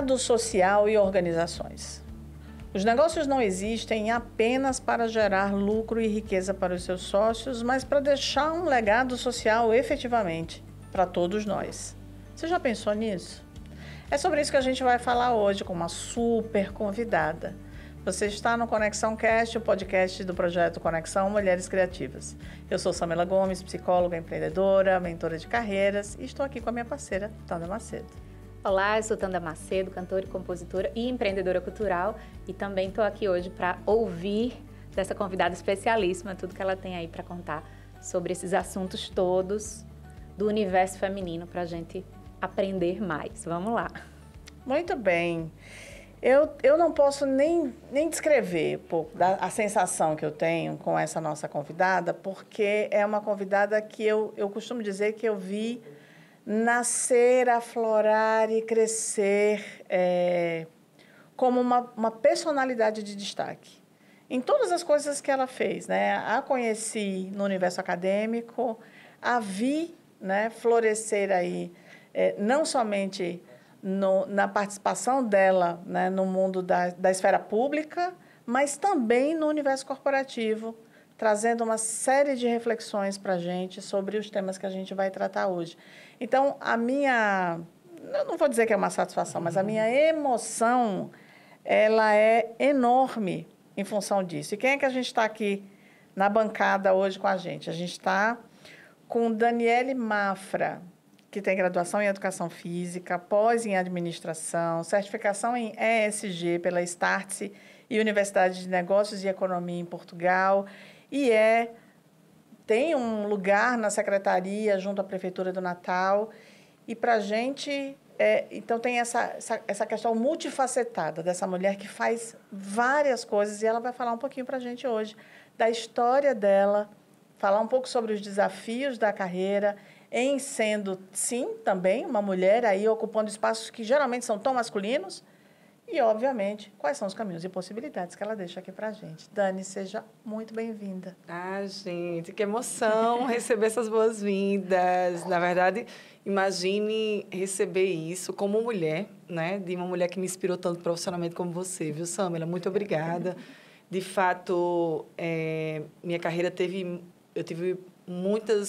legado social e organizações. Os negócios não existem apenas para gerar lucro e riqueza para os seus sócios, mas para deixar um legado social efetivamente para todos nós. Você já pensou nisso? É sobre isso que a gente vai falar hoje com uma super convidada. Você está no Conexão Cast, o podcast do projeto Conexão Mulheres Criativas. Eu sou Samela Gomes, psicóloga, empreendedora, mentora de carreiras e estou aqui com a minha parceira, Tanda Macedo. Olá, eu sou Tanda Macedo, cantora, compositora e empreendedora cultural e também estou aqui hoje para ouvir dessa convidada especialíssima tudo que ela tem aí para contar sobre esses assuntos todos do universo feminino para a gente aprender mais. Vamos lá. Muito bem. Eu não posso nem descrever um pouco a sensação que eu tenho com essa nossa convidada, porque é uma convidada que eu costumo dizer que eu vi nascer, aflorar e crescer como uma personalidade de destaque. Em todas as coisas que ela fez, né? A conheci no universo acadêmico, a vi, né, florescer aí, não somente na participação dela, né, no mundo da esfera pública, mas também no universo corporativo, trazendo uma série de reflexões para a gente sobre os temas que a gente vai tratar hoje. Então, eu não vou dizer que é uma satisfação, mas a minha emoção, ela é enorme em função disso. E quem é que a gente está aqui na bancada hoje com a gente? A gente está com Daniele Mafra, que tem graduação em Educação Física, pós em Administração, certificação em ESG pela Startse e Universidade de Negócios e Economia em Portugal, e tem um lugar na secretaria junto à Prefeitura do Natal. E para a gente, então tem essa questão multifacetada dessa mulher que faz várias coisas, e ela vai falar um pouquinho para a gente hoje da história dela, falar um pouco sobre os desafios da carreira, em sendo, sim, também uma mulher aí ocupando espaços que geralmente são tão masculinos e, obviamente, quais são os caminhos e possibilidades que ela deixa aqui para a gente. Dani, seja muito bem-vinda. Ah, gente, que emoção receber essas boas-vindas. Na verdade, imagine receber isso como mulher, né? De uma mulher que me inspirou tanto profissionalmente como você, viu, Samela? Muito obrigada. De fato, minha carreira eu tive muita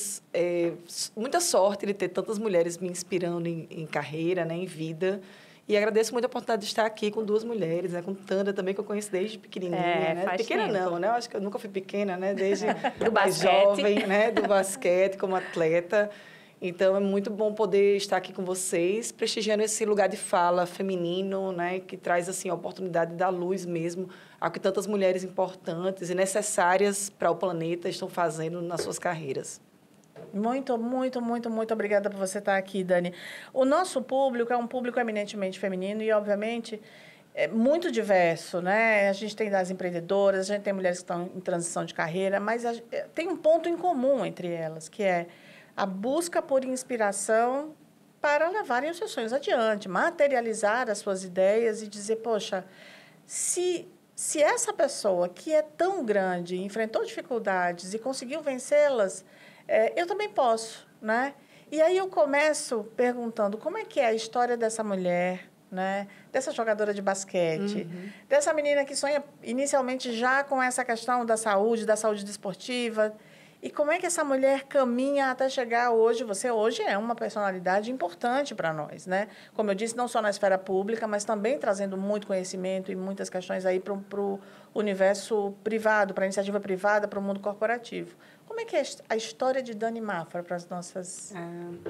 sorte de ter tantas mulheres me inspirando em carreira, né, em vida. E agradeço muito a oportunidade de estar aqui com duas mulheres, né, com Tanda também, que eu conheço desde pequenininha, né? Pequena tempo. Não, né? Eu acho que eu nunca fui pequena, né? Desde mais jovem, né? Do basquete, como atleta. Então, é muito bom poder estar aqui com vocês, prestigiando esse lugar de fala feminino, né, que traz assim, a oportunidade de dar luz mesmo ao que tantas mulheres importantes e necessárias para o planeta estão fazendo nas suas carreiras. Muito, muito, muito, muito obrigada por você estar aqui, Dani. O nosso público é um público eminentemente feminino e, obviamente, é muito diverso, né? A gente tem das empreendedoras, a gente tem mulheres que estão em transição de carreira, mas tem um ponto em comum entre elas, que é a busca por inspiração para levarem os seus sonhos adiante, materializar as suas ideias e dizer, poxa, se essa pessoa que é tão grande, enfrentou dificuldades e conseguiu vencê-las, eu também posso, né? E aí eu começo perguntando como é que é a história dessa mulher, né? Dessa jogadora de basquete, dessa menina que sonha inicialmente já com essa questão da saúde desportiva. E como é que essa mulher caminha até chegar hoje? Você hoje é uma personalidade importante para nós, né? Como eu disse, não só na esfera pública, mas também trazendo muito conhecimento e muitas questões aí para o universo privado, para a iniciativa privada, para o mundo corporativo. Como é que é a história de Dani Mafra para as nossas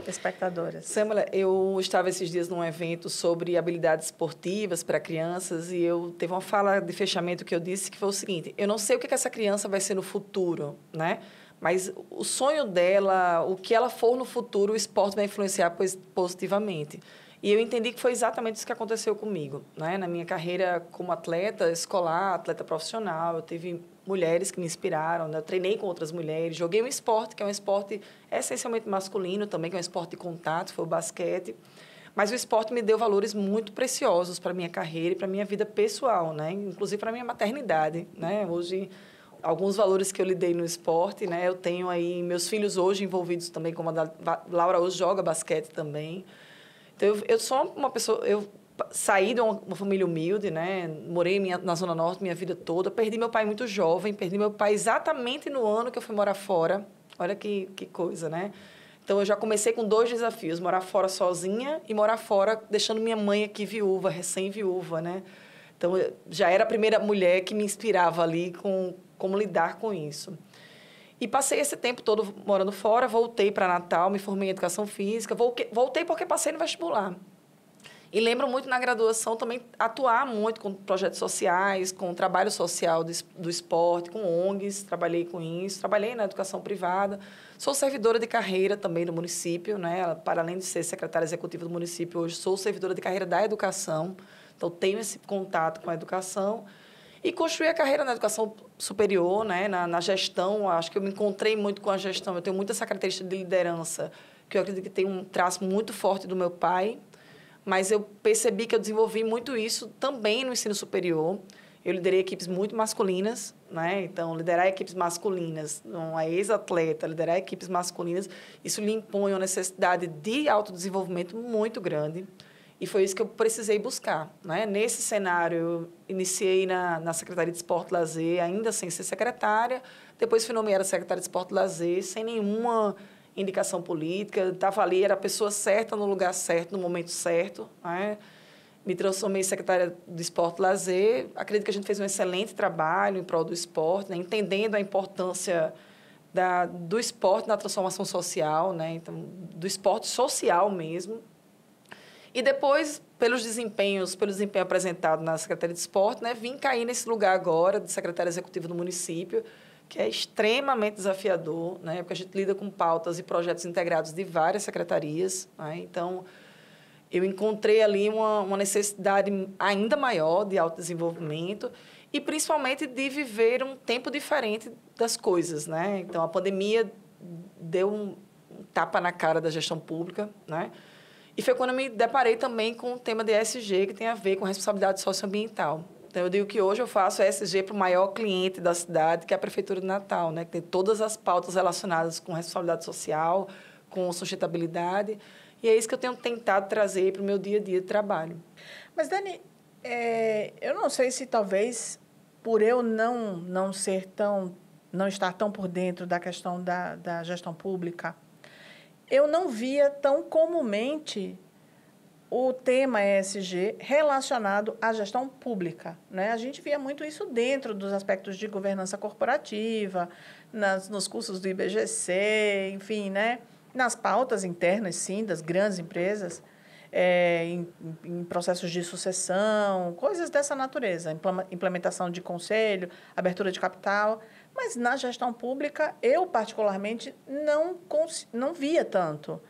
espectadoras? Samela, eu estava esses dias num evento sobre habilidades esportivas para crianças e teve uma fala de fechamento que eu disse que foi o seguinte: eu não sei o que essa criança vai ser no futuro, né? Mas o sonho dela, o que ela for no futuro, o esporte vai influenciar positivamente. E eu entendi que foi exatamente isso que aconteceu comigo, né? Na minha carreira como atleta escolar, atleta profissional, eu tive mulheres que me inspiraram, né? Eu treinei com outras mulheres, joguei um esporte, que é um esporte essencialmente masculino também, que é um esporte de contato, foi o basquete. Mas o esporte me deu valores muito preciosos para a minha carreira e para a minha vida pessoal, né? Inclusive para a minha maternidade, né? Hoje, alguns valores que eu lidei no esporte, né? Eu tenho aí meus filhos hoje envolvidos também, como a Laura hoje joga basquete também. Então, eu sou uma pessoa... saí de uma família humilde, né? Morei na Zona Norte minha vida toda. Perdi meu pai muito jovem. Perdi meu pai exatamente no ano que eu fui morar fora. Olha que coisa, né? Então, eu já comecei com 2 desafios. Morar fora sozinha e morar fora deixando minha mãe aqui viúva, recém-viúva, né? Então, eu já era a primeira mulher que me inspirava ali com como lidar com isso. E passei esse tempo todo morando fora. Voltei para Natal, me formei em Educação Física. Voltei porque passei no vestibular. E lembro muito na graduação também atuar muito com projetos sociais, com trabalho social do esporte, com ONGs, trabalhei com isso, trabalhei na educação privada. Sou servidora de carreira também do município, né? Para além de ser secretária executiva do município, hoje sou servidora de carreira da educação, então tenho esse contato com a educação. E construí a carreira na educação superior, né? Na gestão, acho que eu me encontrei muito com a gestão, eu tenho muito essa característica de liderança, que eu acredito que tem um traço muito forte do meu pai, mas eu percebi que eu desenvolvi muito isso também no ensino superior. Eu liderei equipes muito masculinas, né? Então, liderar equipes masculinas, uma ex-atleta, liderar equipes masculinas, isso lhe impõe uma necessidade de autodesenvolvimento muito grande. E foi isso que eu precisei buscar, né? Nesse cenário, eu iniciei na Secretaria de Esporte e Lazer, ainda sem ser secretária. Depois fui nomeada secretária de Esporte e Lazer, sem nenhuma indicação política. Estava ali, era a pessoa certa no lugar certo, no momento certo, né? Me transformei em secretária de Esporte e Lazer. Acredito que a gente fez um excelente trabalho em prol do esporte, né? Entendendo a importância do esporte na transformação social, né? Então, do esporte social mesmo. E depois, pelo desempenho apresentado na Secretaria de Esporte, né? Vim cair nesse lugar agora de secretária executiva do município, que é extremamente desafiador, né? Porque a gente lida com pautas e projetos integrados de várias secretarias, né? Então, eu encontrei ali uma necessidade ainda maior de autodesenvolvimento e, principalmente, de viver um tempo diferente das coisas, né? Então, a pandemia deu um tapa na cara da gestão pública, né? E foi quando eu me deparei também com o tema de ESG, que tem a ver com responsabilidade socioambiental. Então, eu digo que hoje eu faço ESG para o maior cliente da cidade, que é a Prefeitura de Natal, né? Que tem todas as pautas relacionadas com responsabilidade social, com sustentabilidade. E é isso que eu tenho tentado trazer para o meu dia a dia de trabalho. Mas, Dani, eu não sei se talvez por eu não estar tão por dentro da questão da gestão pública, eu não via tão comumente o tema ESG relacionado à gestão pública, né? A gente via muito isso dentro dos aspectos de governança corporativa, nos cursos do IBGC, enfim, né? Nas pautas internas, sim, das grandes empresas, em processos de sucessão, coisas dessa natureza, implementação de conselho, abertura de capital. Mas, na gestão pública, eu, particularmente, não via tanto.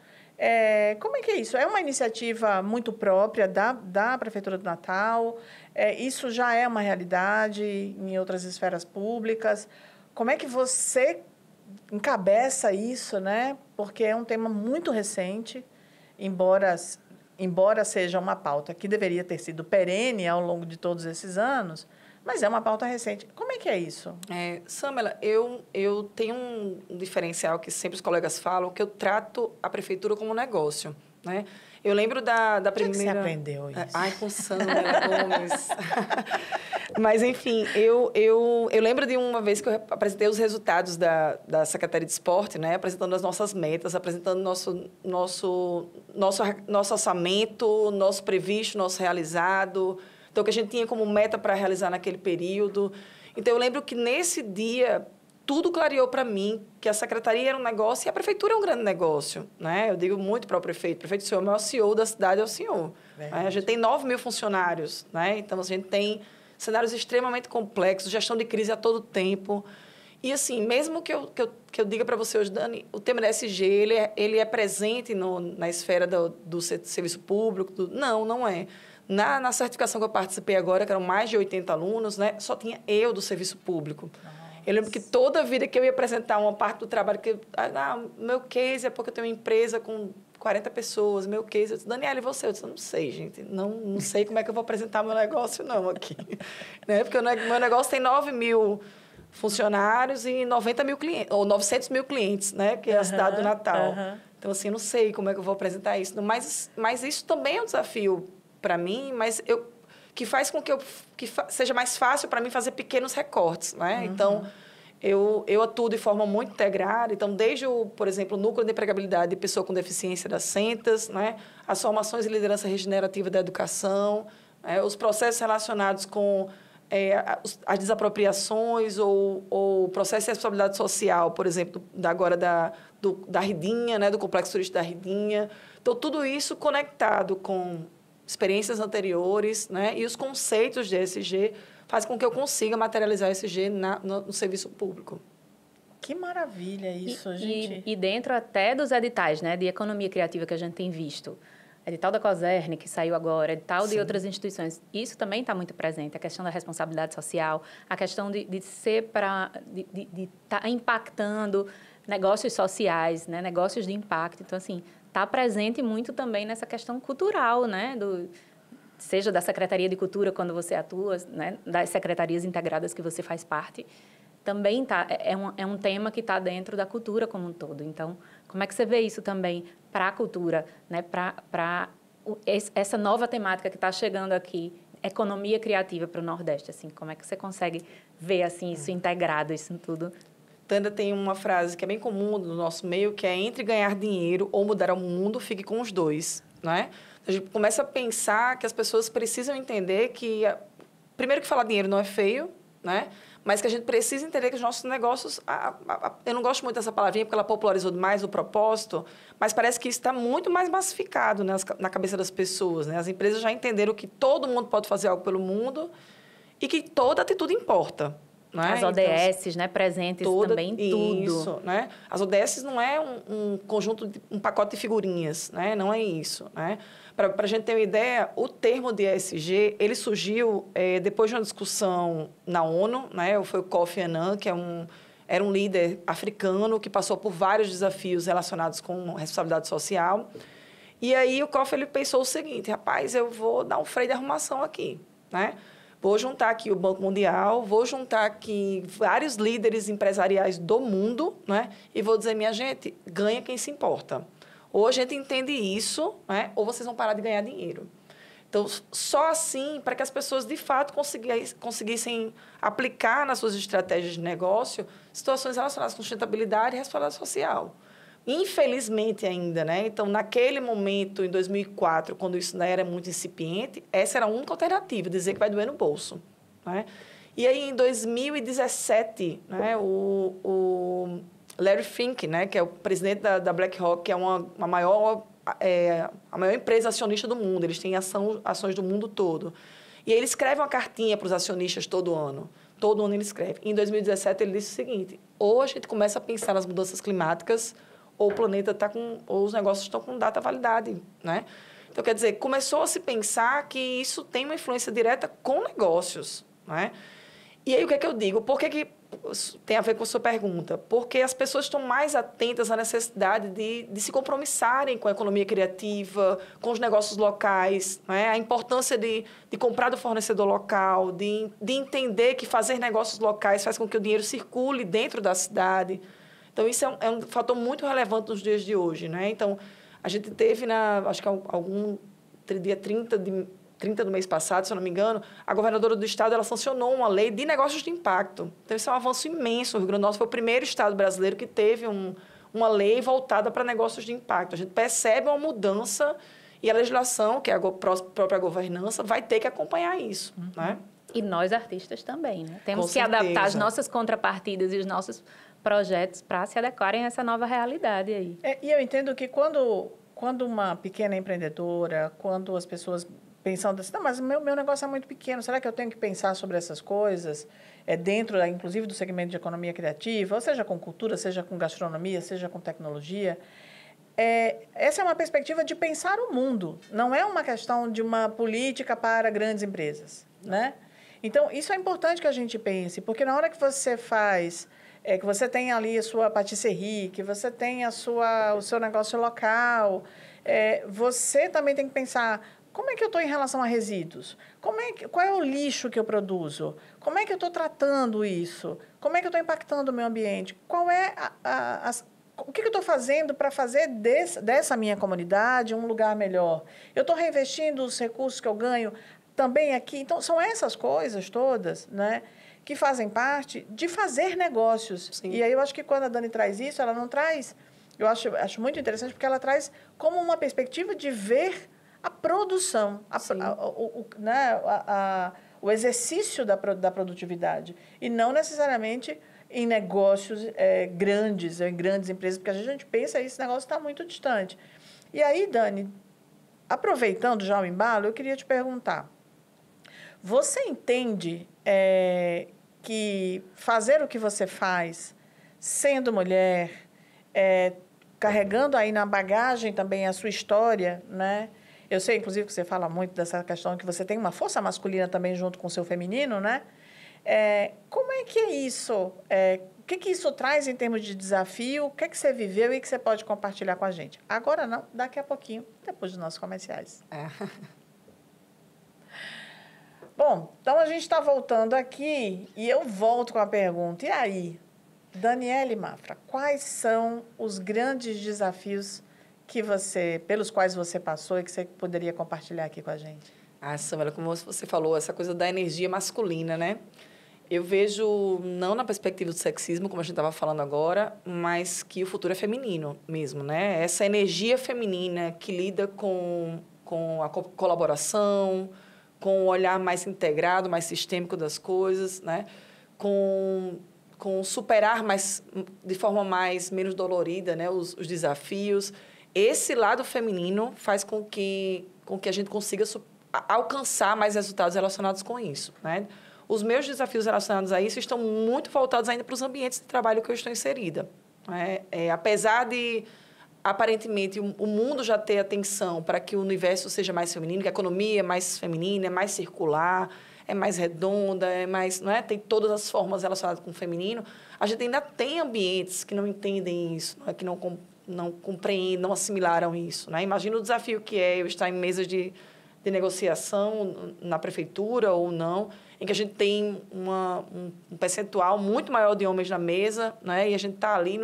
Como é que é isso? É uma iniciativa muito própria da Prefeitura de Natal? Isso já é uma realidade em outras esferas públicas? Como é que você encabeça isso, né? Porque é um tema muito recente, embora seja uma pauta que deveria ter sido perene ao longo de todos esses anos, mas é uma pauta recente. Como é que é isso? Samela, eu tenho um diferencial que sempre os colegas falam, que eu trato a prefeitura como um negócio, né? Eu lembro da primeira... Onde você aprendeu isso? Com Samela Gomes. Mas, enfim, eu lembro de uma vez que eu apresentei os resultados da Secretaria de Esporte, né? Apresentando as nossas metas, apresentando nosso orçamento, nosso previsto, nosso realizado. Então, o que a gente tinha como meta para realizar naquele período. Então, eu lembro que, nesse dia, tudo clareou para mim que a secretaria era um negócio e a prefeitura é um grande negócio, né? Eu digo muito para o prefeito. Prefeito, o senhor é o maior CEO da cidade, é o senhor. Né? A gente tem 9.000 funcionários, né? Então, a gente tem cenários extremamente complexos, gestão de crise a todo tempo. E, assim, mesmo que eu diga para você hoje, Dani, o tema da ESG, ele é presente na esfera do serviço público? Não é. Na certificação que eu participei agora, que eram mais de 80 alunos, né, só tinha eu do serviço público. Nossa. Eu lembro que toda vida que eu ia apresentar uma parte do trabalho, meu case é porque eu tenho uma empresa com 40 pessoas, meu case, eu disse, Daniela, e você? Eu disse, não sei, gente, não sei como é que eu vou apresentar meu negócio, não, aqui. Né? Porque meu negócio tem 9.000 funcionários e 90.000 clientes, ou 900.000 clientes, né, que é a cidade do Natal. Então, assim, eu não sei como é que eu vou apresentar isso. Mas isso também é um desafio para mim, mas que faz com que seja mais fácil para mim fazer pequenos recortes, né? Então, eu atuo de forma muito integrada. Então, desde, por exemplo, o Núcleo de Empregabilidade de Pessoa com Deficiência das Centas, né? As formações de liderança regenerativa da educação, os processos relacionados com as desapropriações ou processo de responsabilidade social, por exemplo, da Ridinha, né? Do Complexo Turístico da Ridinha. Então, tudo isso conectado com experiências anteriores, né? E os conceitos de ESG faz com que eu consiga materializar esse ESG no serviço público. Que maravilha isso, gente. E dentro até dos editais, né, de economia criativa que a gente tem visto, edital da COSERN, que saiu agora, edital de outras instituições, isso também está muito presente, a questão da responsabilidade social, a questão de estar impactando negócios sociais, né, negócios de impacto. Então, assim, está presente muito também nessa questão cultural, né, seja da Secretaria de Cultura, quando você atua, né, das secretarias integradas que você faz parte, também é um tema que está dentro da cultura como um todo. Então, como é que você vê isso também para a cultura, né, para essa nova temática que está chegando aqui, economia criativa para o Nordeste? Assim, como é que você consegue ver assim, isso integrado, isso tudo? Tanda tem uma frase que é bem comum no nosso meio, que é: entre ganhar dinheiro ou mudar o mundo, fique com os dois, né? A gente começa a pensar que as pessoas precisam entender que, primeiro, que falar dinheiro não é feio, né? Mas que a gente precisa entender que os nossos negócios... eu não gosto muito dessa palavrinha, porque ela popularizou demais o propósito, mas parece que isso está muito mais massificado, né, na cabeça das pessoas, né? As empresas já entenderam que todo mundo pode fazer algo pelo mundo e que toda atitude importa. Né? As ODS, então, né, presentes também em tudo. Isso, né? As ODS não é um pacote de figurinhas, né? Não é isso, né? Para a gente ter uma ideia, o termo de ESG, ele surgiu depois de uma discussão na ONU, né? Foi o Kofi Annan, que era um líder africano que passou por vários desafios relacionados com responsabilidade social. E aí o Kofi ele pensou o seguinte: rapaz, eu vou dar um freio de arrumação aqui, né? Vou juntar aqui o Banco Mundial, vou juntar aqui vários líderes empresariais do mundo, né? E vou dizer: minha gente, ganha quem se importa. Ou a gente entende isso, né? Ou vocês vão parar de ganhar dinheiro. Então, só assim, para que as pessoas, de fato, conseguissem aplicar nas suas estratégias de negócio situações relacionadas com sustentabilidade e responsabilidade social. Infelizmente ainda, né? Então, naquele momento, em 2004, quando isso ainda era muito incipiente, essa era a única alternativa, dizer que vai doer no bolso, né? E aí, em 2017, né, o Larry Fink, né, que é o presidente da BlackRock, que é a maior empresa acionista do mundo, eles têm ações do mundo todo. E ele escreve uma cartinha para os acionistas todo ano. Todo ano ele escreve. Em 2017, ele disse o seguinte: ou a gente começa a pensar nas mudanças climáticas, ou o planeta ou os negócios estão com data validade, né? Então, quer dizer, começou a se pensar que isso tem uma influência direta com negócios, né? E aí, o que é que eu digo? Por que tem a ver com a sua pergunta? Porque as pessoas estão mais atentas à necessidade de se compromissarem com a economia criativa, com os negócios locais, né? A importância de comprar do fornecedor local, de entender que fazer negócios locais faz com que o dinheiro circule dentro da cidade. Então, isso é um fator muito relevante nos dias de hoje, né? Então, a gente teve, acho que dia 30 do mês passado, se eu não me engano, a governadora do estado ela sancionou uma lei de negócios de impacto. Então, isso é um avanço imenso. O Rio Grande do Norte foi o primeiro estado brasileiro que teve uma lei voltada para negócios de impacto. A gente percebe uma mudança e a legislação, que é a própria governança, vai ter que acompanhar isso, né? E nós, artistas, também, né? Temos que adaptar as nossas contrapartidas e os nossos projetos para se adequarem a essa nova realidade aí. E eu entendo que quando uma pequena empreendedora, quando as pessoas pensando assim, não, mas meu negócio é muito pequeno, será que eu tenho que pensar sobre essas coisas dentro, inclusive, do segmento de economia criativa, ou seja com cultura, seja com gastronomia, seja com tecnologia? Essa é uma perspectiva de pensar o mundo, não é uma questão de uma política para grandes empresas, né? Então, isso é importante que a gente pense, porque na hora que você faz... que você tem ali a sua patisserie, que você tem o seu negócio local, você também tem que pensar, como é que eu estou em relação a resíduos? Qual é o lixo que eu produzo? Como é que eu estou tratando isso? Como é que eu estou impactando o meio ambiente? o que eu estou fazendo para fazer dessa minha comunidade um lugar melhor? Eu estou reinvestindo os recursos que eu ganho também aqui. Então, são essas coisas todas, né, que fazem parte de fazer negócios. Sim. E aí eu acho que quando a Dani traz isso, ela não traz... Eu acho muito interessante porque ela traz como uma perspectiva de ver a produção, o exercício da produtividade. E não necessariamente em negócios grandes, em grandes empresas, porque a gente pensa que esse negócio está muito distante. E aí, Dani, aproveitando já o embalo, eu queria te perguntar, você entende que fazer o que você faz, sendo mulher, carregando aí na bagagem também a sua história, né? Eu sei, inclusive, que você fala muito dessa questão que você tem uma força masculina também junto com o seu feminino, né? Como é que é isso? O que isso traz em termos de desafio? O que você viveu e que você pode compartilhar com a gente? Agora não, daqui a pouquinho, depois dos nossos comerciais. Bom, então a gente está voltando aqui e eu volto com a pergunta. E aí, Daniele Mafra, quais são os grandes desafios pelos quais você passou e que você poderia compartilhar aqui com a gente? Samela, como você falou, essa coisa da energia masculina, né? Eu vejo, não na perspectiva do sexismo, como a gente estava falando agora, mas que o futuro é feminino mesmo, né? Essa energia feminina que lida com a colaboração, com o olhar mais integrado, mais sistêmico das coisas, né? Com superar de forma menos dolorida, né? os desafios. Esse lado feminino faz com que a gente consiga alcançar mais resultados relacionados com isso, né? Os meus desafios relacionados a isso estão muito voltados ainda para os ambientes de trabalho que eu estou inserida. Apesar de, aparentemente, o mundo já ter atenção para que o universo seja mais feminino, que a economia é mais feminina, é mais circular, é mais redonda, tem todas as formas relacionadas com o feminino, a gente ainda tem ambientes que não entendem isso, que não compreendem, não assimilaram isso, né? Imagina o desafio que é eu estar em mesas de negociação na prefeitura ou não, em que a gente tem um percentual muito maior de homens na mesa, né? E a gente está ali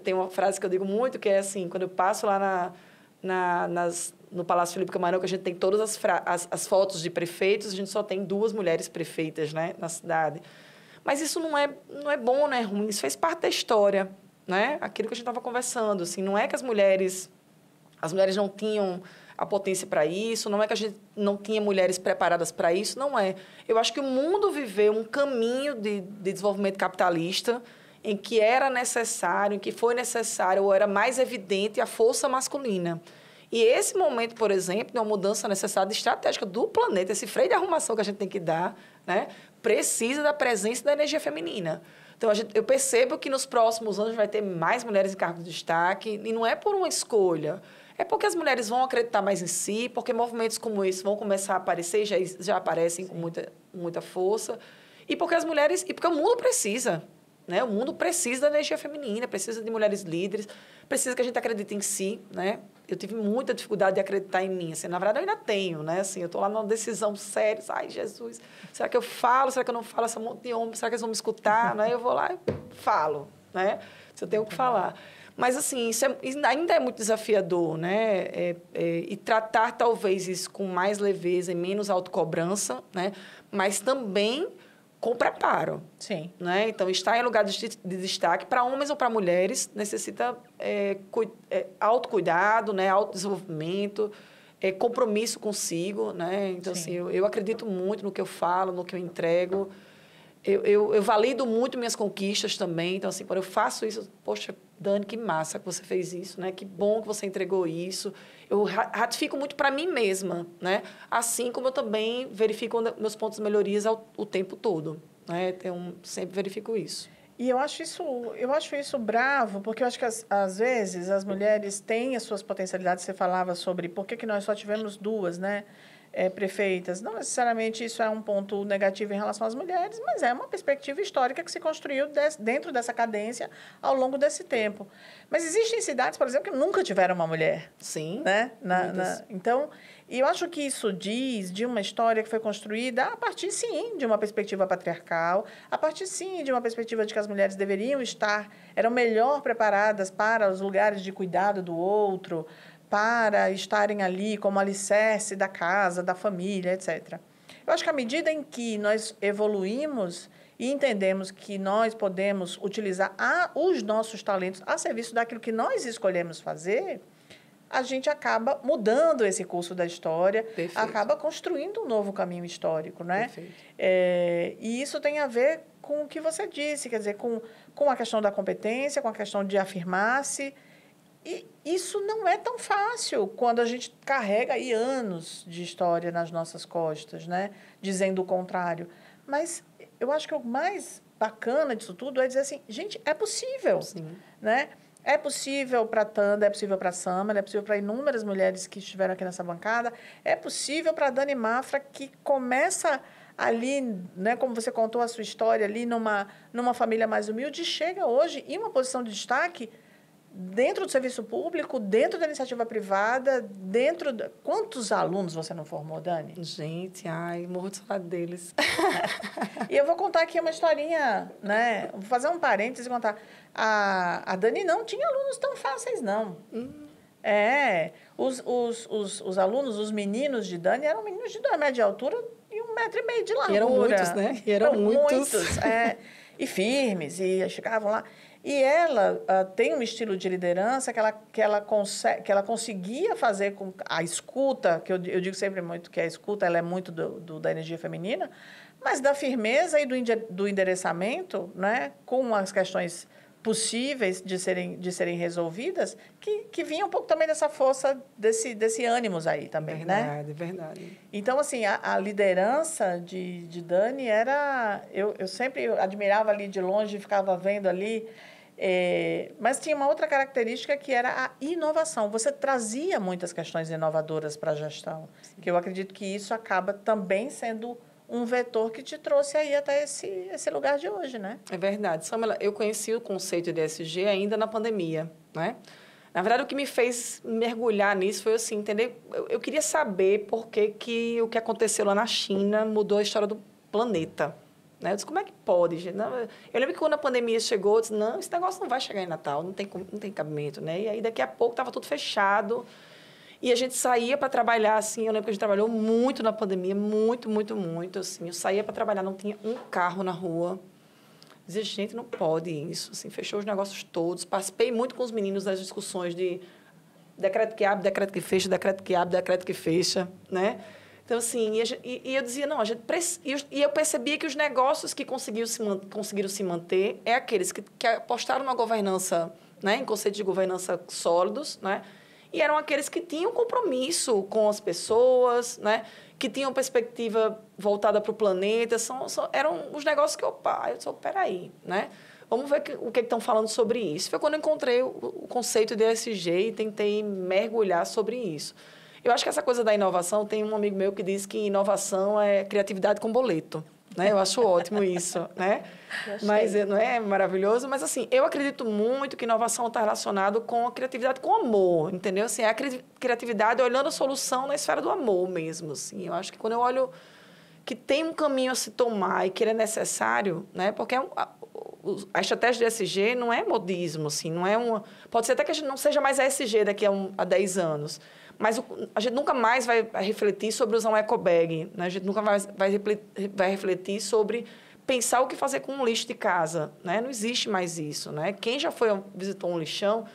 tem uma frase que eu digo muito, que é assim, quando eu passo lá no Palácio Felipe Camarão, que a gente tem todas as fotos de prefeitos, a gente só tem 2 mulheres prefeitas, né, na cidade. Mas isso não é bom, não é ruim, isso faz parte da história, né? Aquilo que a gente estava conversando, assim, não é que as mulheres não tinham a potência para isso, não é que a gente não tinha mulheres preparadas para isso, não é. Eu acho que o mundo viveu um caminho de desenvolvimento capitalista em que era necessário, em que foi necessário, ou era mais evidente a força masculina. E esse momento, por exemplo, de uma mudança necessária estratégica do planeta, esse freio de arrumação que a gente tem que dar, né, precisa da presença da energia feminina. Então, eu percebo que nos próximos anos vai ter mais mulheres em cargos de destaque, e não é por uma escolha, é porque as mulheres vão acreditar mais em si, porque movimentos como esse vão começar a aparecer, e já aparecem com muita força, e porque porque o mundo precisa, né? O mundo precisa da energia feminina, precisa de mulheres líderes, precisa que a gente acredite em si, né? Eu tive muita dificuldade de acreditar em mim, assim, na verdade eu ainda tenho, né? Assim, eu estou lá numa decisão séria, ai, Jesus, será que eu falo, será que eu não falo, essa monte de homens, será que eles vão me escutar, né? Eu vou lá e falo, né? Se eu tenho o que falar. Mas, assim, isso ainda é muito desafiador, né? E tratar, talvez, isso com mais leveza e menos autocobrança, né? Mas também com preparo. Sim. Né? Então, estar em lugar de destaque, para homens ou para mulheres, necessita autocuidado, né? Autodesenvolvimento, compromisso consigo, né? Então, assim, eu acredito muito no que eu falo, no que eu entrego. Eu valido muito minhas conquistas também. Então, assim, quando eu faço isso, poxa, Dani, que massa que você fez isso, né? Que bom que você entregou isso. Eu ratifico muito para mim mesma, né? Assim como eu também verifico meus pontos de melhorias o tempo todo, né? Sempre verifico isso. E eu acho isso bravo, porque eu acho que, às vezes, as mulheres têm as suas potencialidades. Você falava sobre por que nós só tivemos 2, né? Prefeitas. Não necessariamente isso é um ponto negativo em relação às mulheres, mas é uma perspectiva histórica que se construiu dentro dessa cadência ao longo desse tempo. Mas existem cidades, por exemplo, que nunca tiveram uma mulher. Sim. Né? Então, E eu acho que isso diz de uma história que foi construída a partir, sim, de uma perspectiva patriarcal, a partir, sim, de uma perspectiva de que as mulheres deveriam estar, eram melhor preparadas para os lugares de cuidado do outro, para estarem ali como alicerce da casa, da família, etc. Eu acho que à medida em que nós evoluímos e entendemos que nós podemos utilizar os nossos talentos a serviço daquilo que nós escolhemos fazer, a gente acaba mudando esse curso da história, Perfeito. acaba construindo um novo caminho histórico, né? Perfeito. E isso tem a ver com o que você disse, quer dizer, com a questão da competência, com a questão de afirmar-se. E isso não é tão fácil quando a gente carrega aí anos de história nas nossas costas, né? Dizendo o contrário. Mas eu acho que o mais bacana disso tudo é dizer assim, gente, é possível, Sim. né? É possível para a Tanda, é possível para a Samara, é possível para inúmeras mulheres que estiveram aqui nessa bancada, é possível para a Dani Mafra, que começa ali, né, como você contou a sua história ali numa família mais humilde, chega hoje em uma posição de destaque dentro do serviço público, dentro da iniciativa privada, dentro... Quantos alunos você não formou, Dani? Gente, morro de saudade deles. E eu vou contar aqui uma historinha, né? Vou fazer um parênteses e contar. A Dani não tinha alunos tão fáceis, não. Os alunos, os meninos de Dani, eram meninos de 2 metros de altura e 1,5 metro de largura. E eram muitos, né? E eram muitos. E firmes, e chegavam lá. E ela tem um estilo de liderança que ela conseguia fazer com a escuta, que eu digo sempre muito que a escuta ela é muito da energia feminina, mas da firmeza e do endereçamento, né, com as questões possíveis de serem resolvidas, que vinha um pouco também dessa força, desse ânimos aí também, né? Verdade. Então, assim, a liderança de Dani era... Eu sempre admirava ali de longe, ficava vendo ali, mas tinha uma outra característica que era a inovação. Você trazia muitas questões inovadoras para a gestão, que eu acredito que isso acaba também sendo um vetor que te trouxe aí até esse lugar de hoje, né? É verdade. Samela, eu conheci o conceito de ESG ainda na pandemia, né? Na verdade, o que me fez mergulhar nisso foi assim, entender... Eu queria saber por que o que aconteceu lá na China mudou a história do planeta. Né? Eu disse, como é que pode, gente? Não, eu lembro que quando a pandemia chegou, eu disse, não, esse negócio não vai chegar em Natal, não tem cabimento, né? E aí, daqui a pouco, estava tudo fechado. E a gente saía para trabalhar, assim, eu lembro que a gente trabalhou muito na pandemia, muito, assim. Eu saía para trabalhar, não tinha um carro na rua. Dizia, gente, não pode isso, assim, fechou os negócios todos. Participei muito com os meninos das discussões de decreto que abre, decreto que fecha, decreto que abre, decreto que fecha, né? Então, assim, e eu dizia, não, e eu percebia que os negócios que conseguiram se manter é aqueles que apostaram na governança, né, em conceitos de governança sólidos, né? E eram aqueles que tinham compromisso com as pessoas, né? Que tinham perspectiva voltada para o planeta. Eram os negócios que eu disse, peraí, né? Vamos ver o que estão falando sobre isso. Foi quando eu encontrei o conceito de ESG e tentei mergulhar sobre isso. Eu acho que essa coisa da inovação, tem um amigo meu que diz que inovação é criatividade com boleto. Né? Eu acho ótimo isso, né? Mas não é maravilhoso? Mas, assim, eu acredito muito que inovação está relacionado com a criatividade com amor, entendeu? Assim, a criatividade olhando a solução na esfera do amor mesmo, assim. Eu acho que quando eu olho que tem um caminho a se tomar e que ele é necessário, né? Porque a estratégia de ESG não é modismo, assim, não é uma... Pode ser até que a gente não seja mais ESG daqui a 10 anos, mas a gente nunca mais vai refletir sobre usar um ecobag, né? A gente nunca mais vai refletir sobre pensar o que fazer com um lixo de casa, né? Não existe mais isso, né? Quem já visitou um lixão,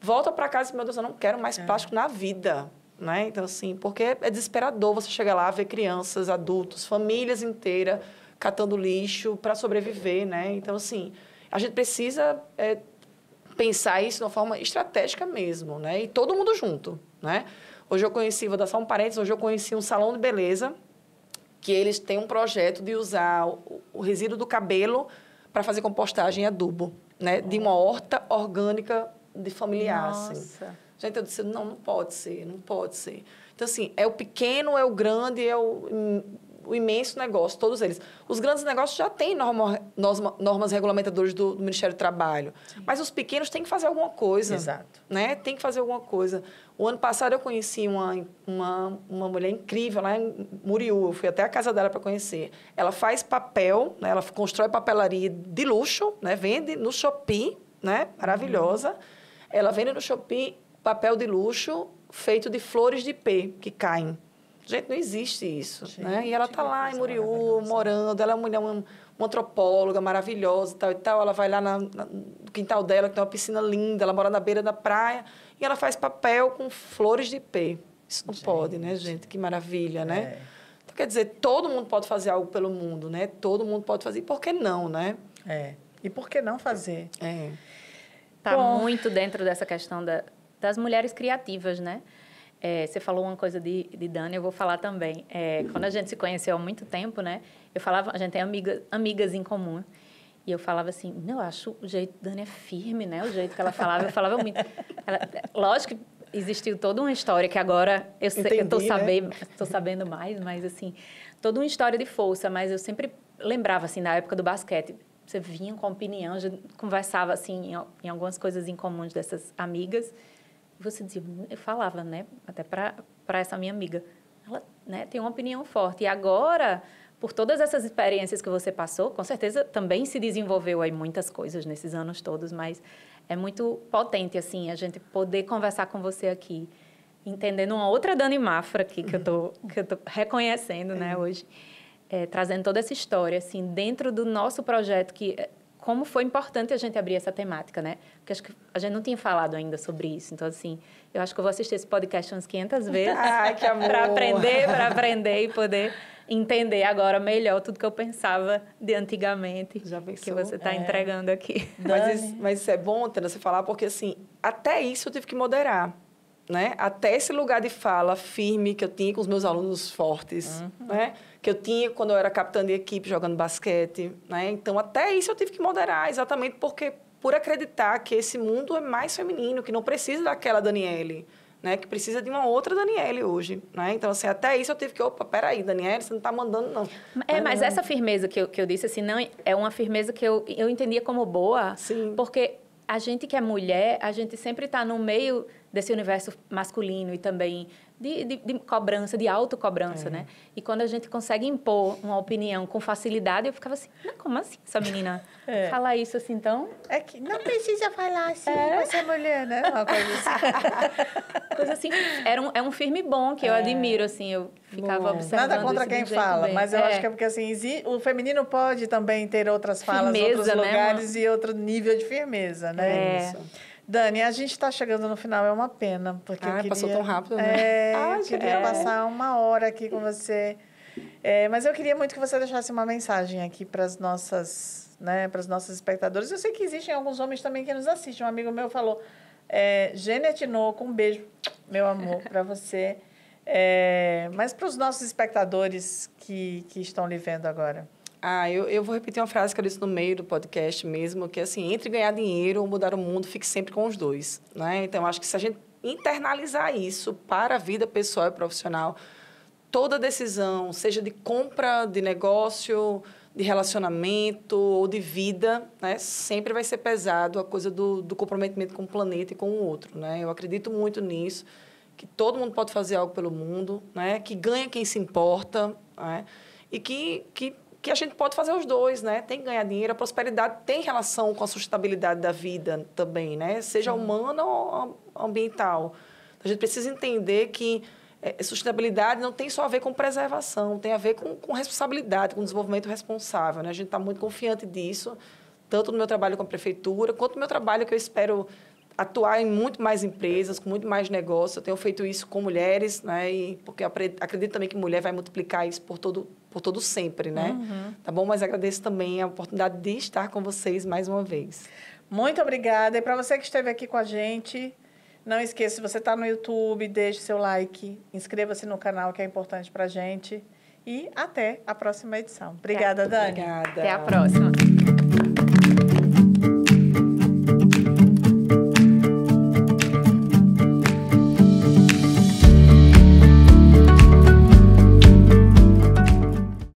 volta para casa e diz, meu Deus, eu não quero mais plástico na vida, né? Então, assim, porque é desesperador você chegar lá, ver crianças, adultos, famílias inteiras catando lixo para sobreviver, né? Então, assim, a gente precisa pensar isso de uma forma estratégica mesmo, né? E todo mundo junto, né? Hoje eu conheci, vou dar só um parênteses, hoje eu conheci um salão de beleza que eles têm um projeto de usar o resíduo do cabelo para fazer compostagem e adubo, né? De uma horta orgânica de familiar, assim. Gente, eu disse, não pode ser, não pode ser. Então, assim, é o pequeno, é o grande, é o o imenso negócio, todos eles. Os grandes negócios já têm normas regulamentadoras do Ministério do Trabalho. Sim. Mas os pequenos têm que fazer alguma coisa. Exato. Né? Tem que fazer alguma coisa. O ano passado eu conheci uma mulher incrível lá em Muriú. Eu fui até a casa dela para conhecer. Ela faz papel, né? Ela constrói papelaria de luxo, né? Vende no Shopee, né? Maravilhosa. Ela vende no Shopee papel de luxo feito de flores de ipê que caem. Gente, não existe isso. Gente, né? E ela está lá em Muriú, morando. Ela é uma antropóloga maravilhosa e tal. Ela vai lá no quintal dela, que tem uma piscina linda. Ela mora na beira da praia. E ela faz papel com flores de ipê. Isso não pode, né, gente? Que maravilha, né? Então, quer dizer, todo mundo pode fazer algo pelo mundo, né? Todo mundo pode fazer. E por que não, né? E por que não fazer? Está muito dentro dessa questão das mulheres criativas, né? Você falou uma coisa de Dani, eu vou falar também. Quando a gente se conheceu há muito tempo, né? Eu falava, a gente tem amigas em comum. E eu falava assim, não, eu acho o jeito da Dani é firme, né? O jeito que ela falava, eu falava muito. Lógico que existiu toda uma história que agora eu estou sabendo mais, mas assim, toda uma história de força, mas eu sempre lembrava, assim, na época do basquete, você vinha com opinião, a gente conversava, assim, em algumas coisas em comuns dessas amigas, e você dizia, eu falava, né, até para essa minha amiga, ela, né, tem uma opinião forte, e agora, por todas essas experiências que você passou, com certeza também se desenvolveu aí muitas coisas nesses anos todos, mas é muito potente, assim, a gente poder conversar com você aqui, entendendo uma outra Dani Mafra aqui, que eu tô reconhecendo, né, hoje, trazendo toda essa história, assim, dentro do nosso projeto, como foi importante a gente abrir essa temática, né? Porque acho que a gente não tinha falado ainda sobre isso. Então, assim, eu acho que eu vou assistir esse podcast umas 500 vezes. Ai, que amor! Para aprender e poder entender agora melhor tudo que eu pensava de antigamente. Já pensou? Que você está entregando aqui. Mas isso é bom, Tânia, você falar, porque, assim, até isso eu tive que moderar. Né? Até esse lugar de fala firme que eu tinha com os meus alunos fortes, né? Que eu tinha quando eu era capitã de equipe jogando basquete. Né? Então, até isso eu tive que moderar, exatamente por acreditar que esse mundo é mais feminino, que não precisa daquela Daniele, né? Que precisa de uma outra Daniele hoje. Né? Então, assim, até isso eu tive que, peraí, Daniele, você não está mandando, não. Mas essa firmeza que eu disse, assim, não é uma firmeza que eu entendia como boa, sim, porque a gente que é mulher, a gente sempre está no meio desse universo masculino e também de cobrança, de autocobrança, né? E quando a gente consegue impor uma opinião com facilidade, eu ficava assim, não, como assim essa menina fala isso assim, então? É que não precisa falar assim com essa mulher, né? Uma coisa assim. Coisa assim, é um firme bom que eu admiro, assim, eu ficava observando. Nada contra isso quem fala, bem. mas eu acho que é porque, assim, o feminino pode também ter outras falas, firmeza, outros lugares, né, e outro nível de firmeza, né? Isso. Dani, a gente está chegando no final, é uma pena, porque eu queria... passou tão rápido, né? Eu queria passar uma hora aqui com você. Mas eu queria muito que você deixasse uma mensagem aqui para as nossas, né, para os nossos espectadores. Eu sei que existem alguns homens também que nos assistem. Um amigo meu falou, Gênia Tinoco, um beijo, meu amor, para você. Mas para os nossos espectadores que estão lhe vendo agora. Eu vou repetir uma frase que eu disse no meio do podcast mesmo, que é assim, entre ganhar dinheiro ou mudar o mundo, fique sempre com os dois. Né? Então, acho que se a gente internalizar isso para a vida pessoal e profissional, toda decisão, seja de compra, de negócio, de relacionamento ou de vida, né, sempre vai ser pesado a coisa do comprometimento com o planeta e com o outro. Né? Eu acredito muito nisso, que todo mundo pode fazer algo pelo mundo, né? Que ganha quem se importa, né? E que a gente pode fazer os dois, né? Tem que ganhar dinheiro, a prosperidade tem relação com a sustentabilidade da vida também, né? Seja humana ou ambiental. A gente precisa entender que sustentabilidade não tem só a ver com preservação, tem a ver com responsabilidade, com desenvolvimento responsável, né? A gente está muito confiante disso, tanto no meu trabalho com a prefeitura, quanto no meu trabalho que eu espero atuar em muito mais empresas, com muito mais negócios. Eu tenho feito isso com mulheres, né? Porque eu acredito também que mulher vai multiplicar isso por todo sempre, né? Tá bom? Mas agradeço também a oportunidade de estar com vocês mais uma vez. Muito obrigada. E para você que esteve aqui com a gente, não esqueça, se você está no YouTube, deixe seu like, inscreva-se no canal, que é importante para a gente. E até a próxima edição. Obrigada, Dani. Obrigada. Até a próxima.